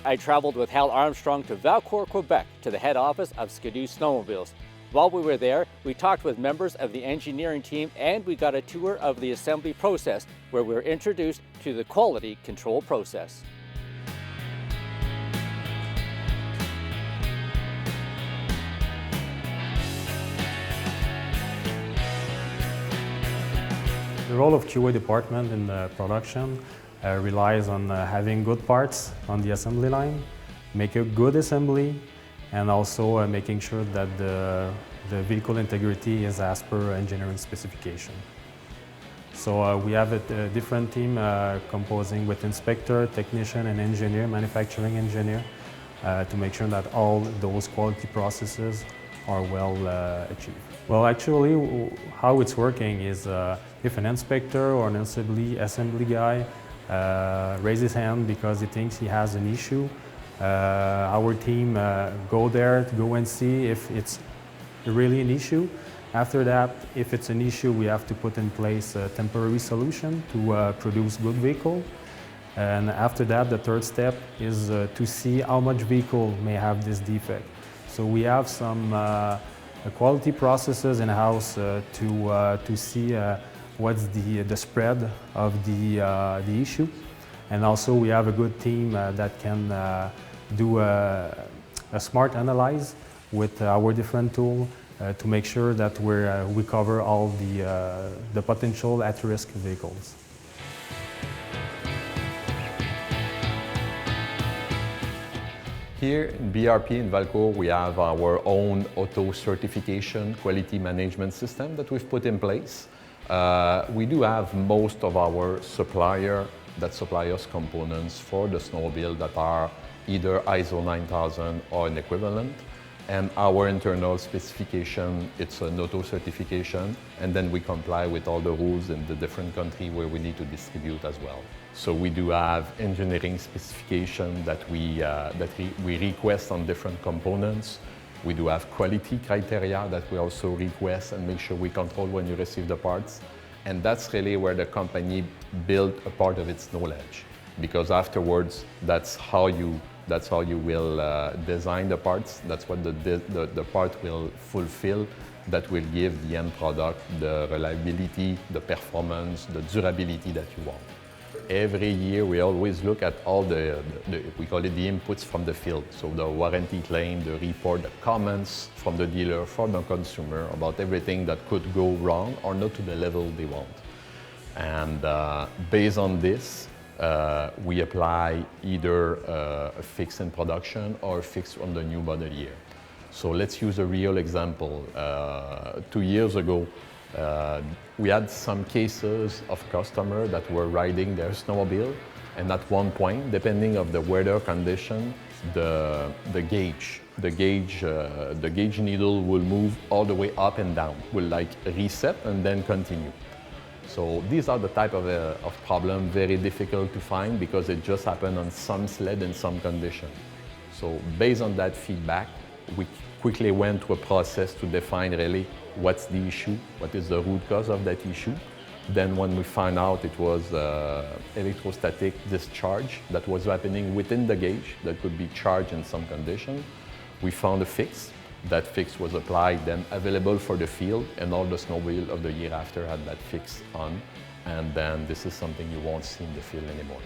I traveled with Hal Armstrong to Valcourt, Quebec, to the head office of Ski-Doo Snowmobiles. While we were there, we talked with members of the engineering team and we got a tour of the assembly process where we were introduced to the quality control process. The role of QA department in the production relies on having good parts on the assembly line, make a good assembly, and also making sure that the vehicle integrity is as per engineering specification. So we have a different team composing with inspector, technician, and engineer, manufacturing engineer, to make sure that all those quality processes are well achieved. Well, actually, how it's working is if an inspector or an assembly guy raises his hand because he thinks he has an issue, our team go there to go and see if it's really an issue. After that, if it's an issue, we have to put in place a temporary solution to produce good vehicle. And after that, the third step is to see how much vehicle may have this defect. So we have some quality processes in-house to see what's the spread of the issue. And also we have a good team that can do a smart analyze with our different tools to make sure that we cover all the potential at-risk vehicles. Here in BRP in Valcourt, we have our own auto certification quality management system that we've put in place. We do have most of our supplier that supply us components for the snowmobile that are either ISO 9000 or an equivalent. And our internal specification, it's an auto certification, and then we comply with all the rules in the different countries where we need to distribute as well. So we do have engineering specification that we request on different components. We do have quality criteria that we also request and make sure we control when you receive the parts. And that's really where the company built a part of its knowledge, because afterwards, that's how you will design the parts. That's what the part will fulfill, that will give the end product the reliability, the performance, the durability that you want. Every year we always look at all we call it the inputs from the field. So the warranty claim, the report, the comments from the dealer, from the consumer about everything that could go wrong or not to the level they want. And based on this, we apply either a fix in production or a fix on the new model year. So let's use a real example. 2 years ago, we had some cases of customers that were riding their snowmobile, and at one point, depending on the weather condition, the gauge needle will move all the way up and down, will like reset and then continue. So these are the type of problem very difficult to find because it just happened on some sled in some condition. So based on that feedback, we quickly went through a process to define really what's the issue, what is the root cause of that issue. Then when we found out it was electrostatic discharge that was happening within the gauge that could be charged in some condition, we found a fix. That fix was applied, then available for the field, and all the snowmobile of the year after had that fix on. And then this is something you won't see in the field anymore.